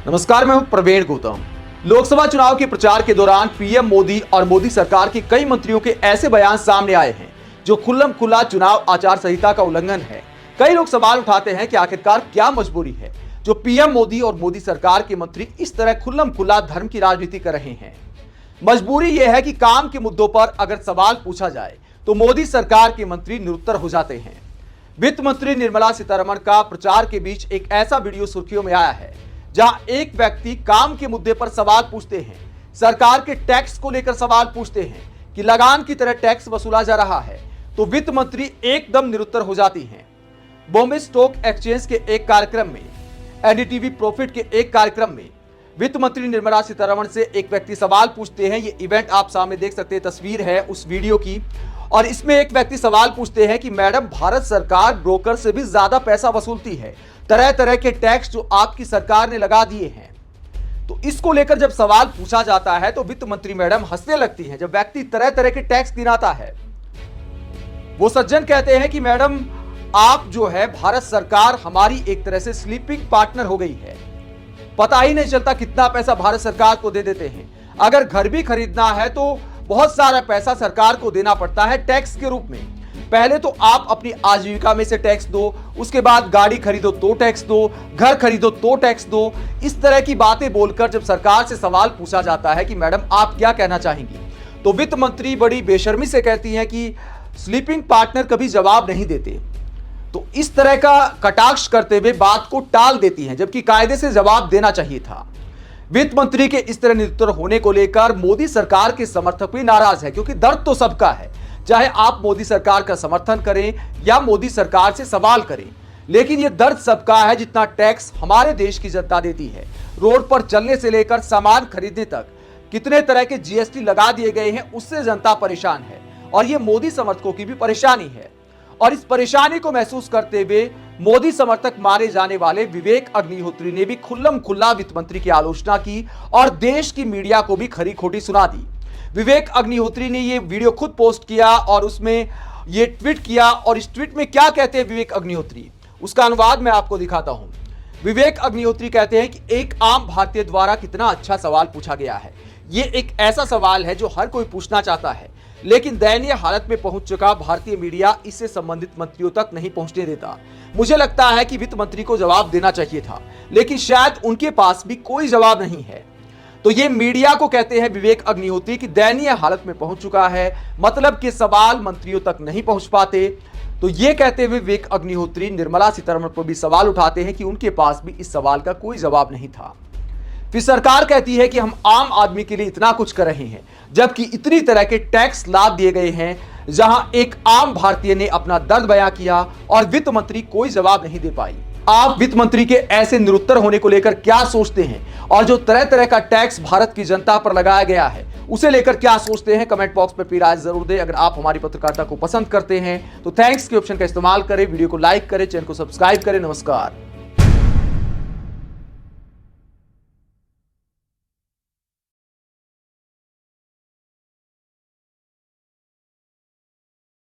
नमस्कार, मैं हूं प्रवीण गौतम। लोकसभा चुनाव के प्रचार के दौरान पीएम मोदी और मोदी सरकार के कई मंत्रियों के ऐसे बयान सामने आए हैं जो खुल्लम खुल्ला चुनाव आचार संहिता का उल्लंघन है। कई लोग सवाल उठाते हैं कि आखिरकार क्या मजबूरी है जो पीएम मोदी और मोदी सरकार के मंत्री इस तरह खुल्लम खुल्ला धर्म की राजनीति कर रहे हैं। मजबूरी यह है कि काम के मुद्दों पर अगर सवाल पूछा जाए तो मोदी सरकार के मंत्री निरुत्तर हो जाते हैं। वित्त मंत्री निर्मला सीतारमण का प्रचार के बीच एक ऐसा वीडियो सुर्खियों में आया है जहां एक व्यक्ति काम के मुद्दे पर सवाल पूछते हैं, सरकार के टैक्स को लेकर सवाल पूछते हैं कि लगान की तरह टैक्स वसूला जा रहा है, तो वित्त मंत्री एकदम निरुत्तर हो जाती हैं। बॉम्बे स्टॉक एक्सचेंज के एक कार्यक्रम में, एनडीटीवी प्रॉफिट के एक कार्यक्रम में वित्त मंत्री निर्मला सीतारमण से एक व्यक्ति सवाल पूछते हैं। ये इवेंट आप सामने देख सकते हैं, तस्वीर है उस वीडियो की, और इसमें एक व्यक्ति सवाल पूछते हैं कि मैडम, भारत सरकार ब्रोकर से भी ज्यादा पैसा वसूलती है, तरह तरह के टैक्स जो आपकी सरकार ने लगा दिए हैं। तो इसको लेकर जब सवाल पूछा जाता है तो वित्त मंत्री मैडम हंसने लगती हैं। जब व्यक्ति तरह तरह के टैक्स गिनाता है, वो सज्जन कहते हैं कि मैडम, आप जो है भारत सरकार हमारी एक तरह से स्लीपिंग पार्टनर हो गई है, पता ही नहीं चलता कितना पैसा भारत सरकार को दे देते हैं। अगर घर भी खरीदना है तो बहुत सारा पैसा सरकार को देना पड़ता है टैक्स के रूप में। पहले तो आप अपनी आजीविका में से टैक्स दो, उसके बाद गाड़ी खरीदो तो टैक्स दो, घर खरीदो तो टैक्स दो। इस तरह की बातें बोलकर जब सरकार से सवाल पूछा जाता है कि मैडम आप क्या कहना चाहेंगी, तो वित्त मंत्री बड़ी बेशर्मी से कहती हैं कि स्लीपिंग पार्टनर कभी जवाब नहीं देते। तो इस तरह का कटाक्ष करते हुए बात को टाल देती हैं, जबकि कायदे से जवाब देना चाहिए था। वित्त मंत्री के इस तरह निरुत्तर होने को लेकर मोदी सरकार के समर्थक भी नाराज है, क्योंकि दर्द तो सबका है, चाहे आप मोदी सरकार का समर्थन करें या मोदी सरकार से सवाल करें, लेकिन यह दर्द सबका है जितना टैक्स हमारे देश की जनता देती है। रोड पर चलने से लेकर सामान खरीदने तक कितने तरह के जीएसटी लगा दिए गए हैं, उससे जनता परेशान है और यह मोदी समर्थकों की भी परेशानी है। और इस परेशानी को महसूस करते हुए मोदी समर्थक माने जाने वाले विवेक अग्निहोत्री ने भी खुल्लम खुल्ला वित्त मंत्री की आलोचना की और देश की मीडिया को भी खरी खोटी सुना दी। विवेक अग्निहोत्री ने ये वीडियो खुद पोस्ट किया और उसमें ये ट्वीट किया, और इस ट्वीट में क्या कहते हैं विवेक अग्निहोत्री, उसका अनुवाद मैं आपको दिखाता हूं। विवेक अग्निहोत्री कहते हैं कि एक आम भारतीय द्वारा कितना अच्छा सवाल पूछा गया है। ये एक ऐसा सवाल है जो हर कोई पूछना चाहता है, लेकिन दयनीय हालत में पहुंच चुका भारतीय मीडिया इससे संबंधित मंत्रियों तक नहीं पहुंचने देता। मुझे लगता है कि वित्त मंत्री को जवाब देना चाहिए था, लेकिन शायद उनके पास भी कोई जवाब नहीं है। तो ये मीडिया को कहते हैं विवेक अग्निहोत्री की दयनीय हालत में पहुंच चुका है, मतलब कि सवाल मंत्रियों तक नहीं पहुंच पाते। तो ये कहते हुए विवेक अग्निहोत्री निर्मला सीतारमण पर भी सवाल उठाते हैं कि उनके पास भी इस सवाल का कोई जवाब नहीं था। फिर सरकार कहती है कि हम आम आदमी के लिए इतना कुछ कर रहे हैं, जबकि इतनी तरह के टैक्स लाद दिए गए हैं जहां एक आम भारतीय ने अपना दर्द बयां किया और वित्त मंत्री कोई जवाब नहीं दे पाई। आप वित्त मंत्री के ऐसे निरुत्तर होने को लेकर क्या सोचते हैं, और जो तरह तरह का टैक्स भारत की जनता पर लगाया गया है उसे लेकर क्या सोचते हैं, कमेंट बॉक्स में अपनी राय जरूर दें। अगर आप हमारी पत्रकारिता को पसंद करते हैं तो थैंक्स के ऑप्शन का इस्तेमाल करें, वीडियो को लाइक करें, चैनल को सब्सक्राइब करें। नमस्कार।